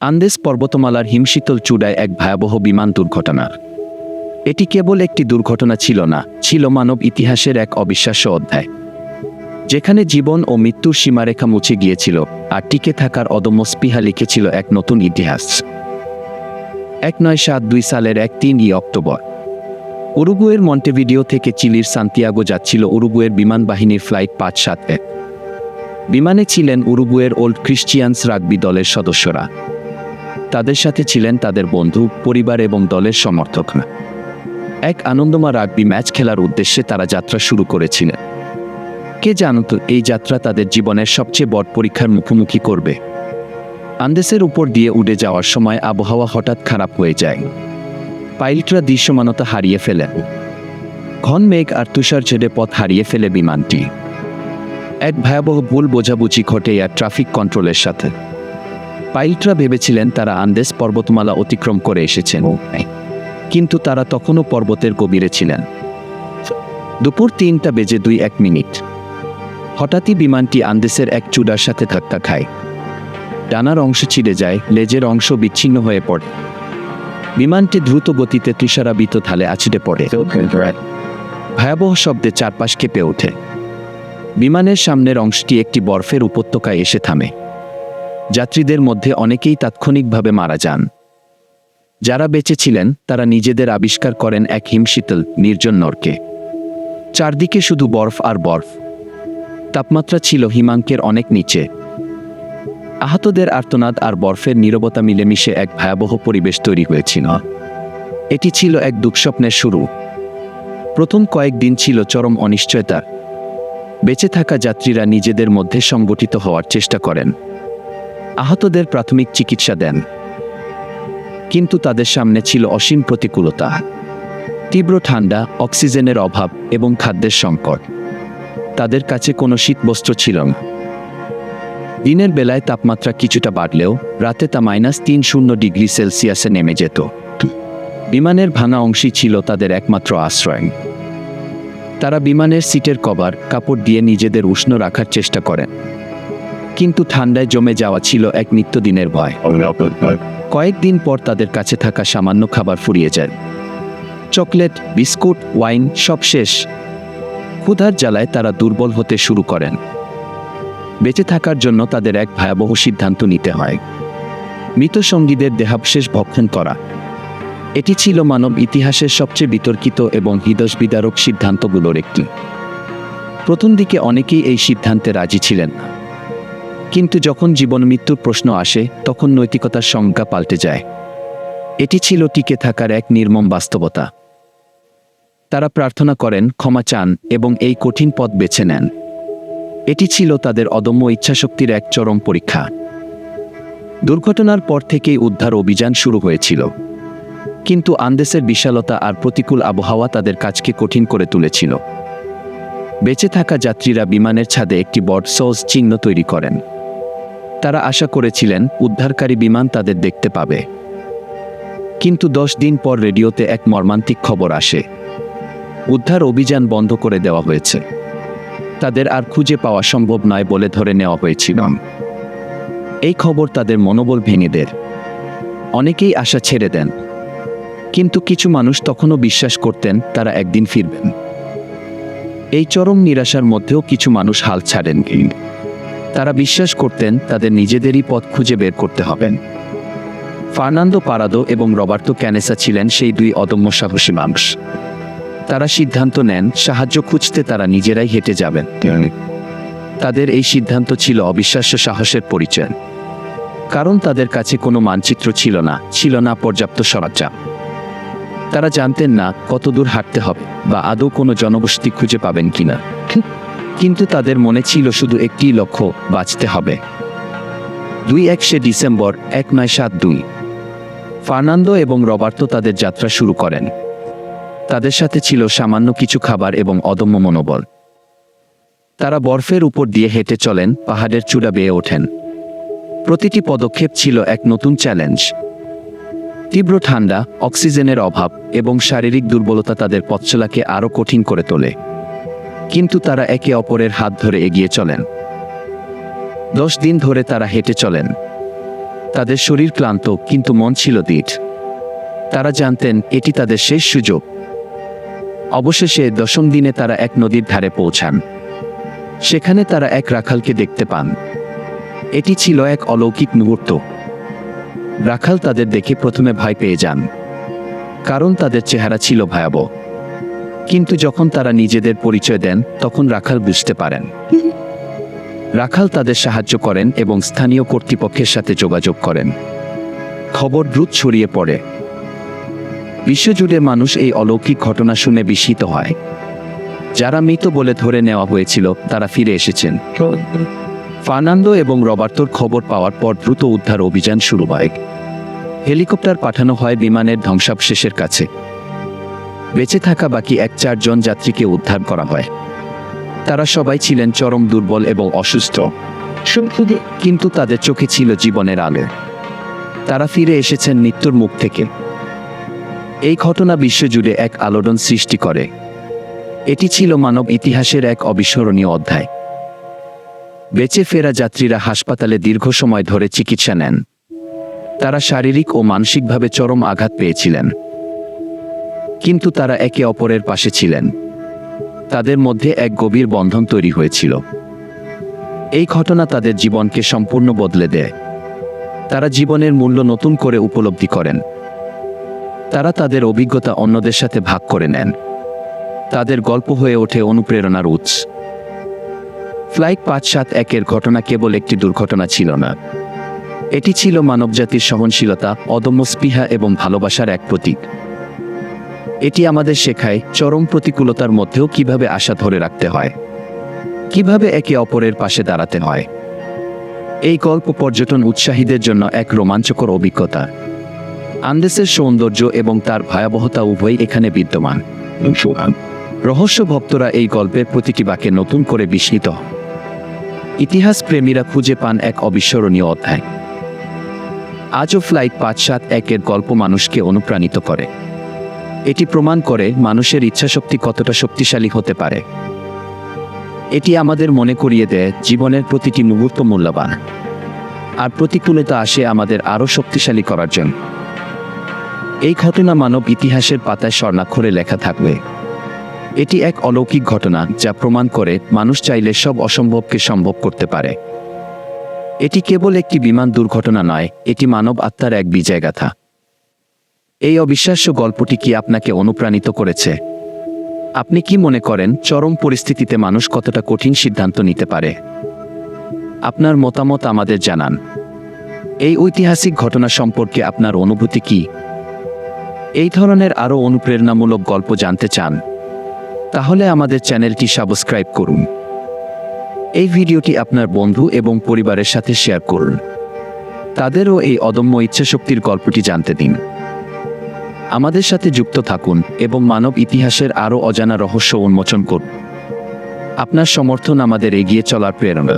Andreas পর্বতমালার হিমশীতল চূড়ায় এক ভয়াবহ বিমান দুর্ঘটনা। এটি কেবল একটি দুর্ঘটনা ছিল না, ছিল মানব ইতিহাসের এক অবিশ্বাস্য অধ্যায়, যেখানে জীবন ও মৃত্যুর সীমারেখা মুছে গিয়েছিল আর টিকে থাকার অদম্য স্পৃহা লিখেছিল এক নতুন ইতিহাস। 1972 সালের 3 অক্টোবর উরুগুয়ের মন্টেভিডিও থেকে চিলির সান্তিয়াগো যাচ্ছিল উরুগুয়ের বিমান বাহিনীর ফ্লাইট 571। বিমানে ছিলেন উরুগুয়ের ওল্ড ক্রিশ্চিয়ানস রাগবি দলের সদস্যরা। তাদের সাথে ছিলেন তাদের বন্ধু, পরিবার এবং দলের সমর্থকরা। এক আনন্দময় রাগবি ম্যাচ খেলার উদ্দেশ্যে তারা যাত্রা শুরু করেছিলেন। কে জানত এই যাত্রা তাদের জীবনের সবচেয়ে বড় পরীক্ষার মুখোমুখি করবে। আন্দেসের উপর দিয়ে উড়ে যাওয়ার সময় আবহাওয়া হঠাৎ খারাপ হয়ে যায়। পাইলটরা দৃশ্যমানতা হারিয়ে ফেলেন। ঘন মেঘ আর তুষার ঝেড়ে পথ হারিয়ে ফেলে বিমানটি। এক ভয়াবহ ভুল বোঝাবুঝি ঘটে এয়ার ট্রাফিক কন্ট্রোলের সাথে। পাইলটরা ভেবেছিলেন তারা আন্দেস পর্বতমালা অতিক্রম করে এসেছেন, কিন্তু তারা তখনও পর্বতের গভীরে ছিলেন। দুপুর 3:02 হঠাৎই বিমানটি আন্দেসের এক চূড়ার সাথে ধাক্কা খায়। ডানার অংশ ছিঁড়ে যায়, লেজের অংশ বিচ্ছিন্ন হয়ে পড়ে। বিমানটি দ্রুত গতিতে তুষারাবৃত ঢালে আছড়ে পড়ে। ভয়াবহ শব্দে চারপাশ কেঁপে ওঠে। বিমানের সামনের অংশটি একটি বরফের উপত্যকায় এসে থামে। যাত্রীদের মধ্যে অনেকেই তাৎক্ষণিকভাবে মারা যান। যারা বেঁচে ছিলেন তারা নিজেদের আবিষ্কার করেন এক হিমশীতল, নির্জন নরকে। চারদিকে শুধু বরফ আর বরফ। তাপমাত্রা ছিল হিমাঙ্কের অনেক নিচে। আহতদের আর্তনাদ আর বরফের নীরবতা মিলেমিশে এক ভয়াবহ পরিবেশ তৈরি হয়েছিল। এটি ছিল এক দুঃস্বপ্নের শুরু। প্রথম কয়েকদিন ছিল চরম অনিশ্চয়তার। বেঁচে থাকা যাত্রীরা নিজেদের মধ্যে সংগঠিত হওয়ার চেষ্টা করেন। আহতদের প্রাথমিক চিকিৎসা দেন। কিন্তু তাদের সামনে ছিল অসীম প্রতিকূলতা। তীব্র ঠান্ডা, অক্সিজেনের অভাব এবং খাদ্যের সংকট। তাদের কাছে কোনো শীতবস্ত্র ছিল না। দিনের বেলায় তাপমাত্রা কিছুটা বাড়লেও রাতে তা -30°C নেমে যেত। বিমানের ভাঙা অংশই ছিল তাদের একমাত্র আশ্রয়। তারা বিমানের সিটের কভার, কাপড় দিয়ে নিজেদের উষ্ণ রাখার চেষ্টা করেন, কিন্তু ঠান্ডায় জমে যাওয়া ছিল এক নিত্যদিনের ভয়। কয়েকদিন পর তাদের কাছে থাকা সামান্য খাবার ফুরিয়ে যায়। চকলেট, বিস্কুট, ওয়াইন সব শেষ। ক্ষুধার জ্বালায় তারা দুর্বল হতে শুরু করেন। বেঁচে থাকার জন্য তাদের এক ভয়াবহ সিদ্ধান্ত নিতে হয়: মৃত সঙ্গীদের দেহাবশেষ ভক্ষণ করা। এটি ছিল মানব ইতিহাসের সবচেয়ে বিতর্কিত এবং হৃদয়বিদারক সিদ্ধান্তগুলোর একটি। প্রথম দিকে অনেকেই এই সিদ্ধান্তে রাজি ছিলেন না, কিন্তু যখন জীবন মৃত্যুর প্রশ্ন আসে তখন নৈতিকতার সংজ্ঞা পাল্টে যায়। এটি ছিল টিকে থাকার এক নির্মম বাস্তবতা। তারা প্রার্থনা করেন, ক্ষমা চান এবং এই কঠিন পথ বেছে নেন। এটি ছিল তাদের অদম্য ইচ্ছাশক্তির এক চরম পরীক্ষা। দুর্ঘটনার পর থেকেই উদ্ধার অভিযান শুরু হয়েছিল, কিন্তু আন্দেসের বিশালতা আর প্রতিকূল আবহাওয়া তাদের কাজকে কঠিন করে তুলেছিল। বেঁচে থাকা যাত্রীরা বিমানের ছাদে একটি বড় সস চিহ্ন তৈরি করেন। তারা আশা করেছিলেন উদ্ধারকারী বিমান তাদের দেখতে পাবে। কিন্তু 10 দিন পর রেডিওতে এক মর্মান্তিক খবর আসে: উদ্ধার অভিযান বন্ধ করে দেওয়া হয়েছে। তাদের আর খুঁজে পাওয়া সম্ভব নয় বলে ধরে নেওয়া হয়েছিল। এই খবর তাদের মনোবল ভেঙে দেয়। অনেকেই আশা ছেড়ে দেন, কিন্তু কিছু মানুষ তখনও বিশ্বাস করতেন তারা একদিন ফিরবেন। এই চরম নিরাশার মধ্যেও কিছু মানুষ হাল ছাড়েন। তারা বিশ্বাস করতেন তাদের নিজেদেরই পথ খুঁজে বের করতে হবে। ফার্নান্দো পারাদো এবং রবার্তো ক্যানেসা ছিলেন সেই দুই অদম্য সাহসী মানুষ। তারা সিদ্ধান্ত নেন সাহায্য খুঁজতে তারা নিজেরাই হেঁটে যাবেন। তাদের এই সিদ্ধান্ত ছিল অবিশ্বাস্য সাহসের পরিচয়, কারণ তাদের কাছে কোনো মানচিত্র ছিল না পর্যাপ্ত সরঞ্জাম। তারা জানতেন না কতদূর হাঁটতে হবে বা আদৌ কোনো জনবসতি খুঁজে পাবেন কিনা, কিন্তু তাদের মনে ছিল শুধু একটি লক্ষ্য: বাঁচতে হবে। 21 ডিসেম্বর 1972 ফার্নান্দো এবং রবার্তো তাদের যাত্রা শুরু করেন। তাদের সাথে ছিল সামান্য কিছু খাবার এবং অদম্য মনোবল। তারা বরফের উপর দিয়ে হেঁটে চলেন, পাহাড়ের চূড়া বেয়ে ওঠেন। প্রতিটি পদক্ষেপ ছিল এক নতুন চ্যালেঞ্জ। তীব্র ঠান্ডা, অক্সিজেনের অভাব এবং শারীরিক দুর্বলতা তাদের পথচলাকে আরও কঠিন করে তোলে, কিন্তু তারা একে অপরের হাত ধরে এগিয়ে চলেন। 10 দিন ধরে তারা হেঁটে চলেন। তাদের শরীর ক্লান্ত, কিন্তু মন ছিল দৃঢ়। তারা জানতেন এটি তাদের শেষ সুযোগ। অবশেষে 10ম দিনে তারা এক নদীর ধারে পৌঁছান। সেখানে তারা এক রাখালকে দেখতে পান। এটি ছিল এক অলৌকিক মুহূর্ত। রাখাল তাদের দেখে প্রথমে ভয় পেয়ে যান, কারণ তাদের চেহারা ছিল ভয়াবহ। কিন্তু যখন তারা নিজেদের পরিচয় দেন, তখন রাখাল বুঝতে পারেন। রাখাল তাদের সাহায্য করেন এবং স্থানীয় কর্তৃপক্ষের সাথে যোগাযোগ করেন। খবর দ্রুত ছড়িয়ে পড়ে। বিশ্বজুড়ে মানুষ এই অলৌকিক ঘটনা শুনে বিস্মিত হয়। যারা মৃত বলে ধরে নেওয়া হয়েছিল তারা ফিরে এসেছেন। ফার্নান্দো এবং রবার্তোর খবর পাওয়ার পর দ্রুত উদ্ধার অভিযান শুরু হয়। হেলিকপ্টার পাঠানো হয় বিমানের ধ্বংসাবশেষের কাছে। বেঁচে থাকা বাকি 1-4 জন যাত্রীকে উদ্ধার করা হয়। তারা সবাই ছিলেন চরম দুর্বল এবং অসুস্থ, কিন্তু তাদের চোখে ছিল জীবনের আলো। তারা ফিরে এসেছেন মৃত্যুর মুখ থেকে। এই ঘটনা বিশ্বজুড়ে এক আলোড়ন সৃষ্টি করে। এটি ছিল মানব ইতিহাসের এক অবিস্মরণীয় অধ্যায়। বেঁচে ফেরা যাত্রীরা হাসপাতালে দীর্ঘ সময় ধরে চিকিৎসা নেন। তারা শারীরিক ও মানসিকভাবে চরম আঘাত পেয়েছিলেন, কিন্তু তারা একে অপরের পাশে ছিলেন। তাদের মধ্যে এক গভীর বন্ধন তৈরি হয়েছিল। এই ঘটনা তাদের জীবনকে সম্পূর্ণ বদলে দেয়। তারা জীবনের মূল্য নতুন করে উপলব্ধি করেন। তারা তাদের অভিজ্ঞতা অন্যদের সাথে ভাগ করে নেন। তাদের গল্প হয়ে ওঠে অনুপ্রেরণার উৎস। ফ্লাইট 571-এর ঘটনা কেবল একটি দুর্ঘটনা ছিল না। এটি ছিল মানবজাতির সহনশীলতা, অদম্য স্পৃহা এবং ভালোবাসার এক প্রতীক। এটি আমাদের শেখায় চরম প্রতিকূলতার মধ্যেও কিভাবে আশা ধরে রাখতে হয়, কিভাবে একে অপরের পাশে দাঁড়াতে হয়। এই গল্প পর্যটন উৎসাহীদের জন্য এক রোমাঞ্চকর অভিজ্ঞতা। আন্দেসের সৌন্দর্য এবং তার ভয়াবহতা উভয়ই এখানে বিদ্যমান। রহস্য ভক্তরা এই গল্পের প্রতিটি বাক্যে নতুন করে বিস্মিত। ইতিহাস প্রেমীরা খুঁজে পান এক অবিস্মরণীয় অধ্যায়। আজও ফ্লাইট 571-এর গল্প মানুষকে অনুপ্রাণিত করে। এটি প্রমাণ করে মানুষের ইচ্ছাশক্তি কতটা শক্তিশালী হতে পারে। এটি আমাদের মনে করিয়ে দেয় জীবনের প্রতিটি মুহূর্ত মূল্যবান, আর প্রতিকূলতা আসে আমাদের আরও শক্তিশালী করার জন্য। এই ঘটনা মানব ইতিহাসের পাতায় স্বর্ণাক্ষরে লেখা থাকবে। এটি এক অলৌকিক ঘটনা যা প্রমাণ করে মানুষ চাইলে সব অসম্ভবকে সম্ভব করতে পারে। এটি কেবল একটি বিমান দুর্ঘটনা নয়, এটি মানব আত্মার এক বিজয়গাথা। এই অবিশ্বাস্য গল্পটি কি আপনাকে অনুপ্রাণিত করেছে? আপনি কি মনে করেন চরম পরিস্থিতিতে মানুষ কতটা কঠিন সিদ্ধান্ত নিতে পারে? আপনার মতামত আমাদের জানান। এই ঐতিহাসিক ঘটনা সম্পর্কে আপনার অনুভূতি কি? এই ধরনের আরও অনুপ্রেরণামূলক গল্প জানতে চান? তাহলে আমাদের চ্যানেলটি সাবস্ক্রাইব করুন। এই ভিডিওটি আপনার বন্ধু এবং পরিবারের সাথে শেয়ার করুন। তাদেরও এই অদম্য ইচ্ছাশক্তির গল্পটি জানতে দিন। আমাদের সাথে যুক্ত থাকুন এবং মানব ইতিহাসের আরও অজানা রহস্য উন্মোচন করুন। আপনার সমর্থন আমাদের এগিয়ে চলার প্রেরণা।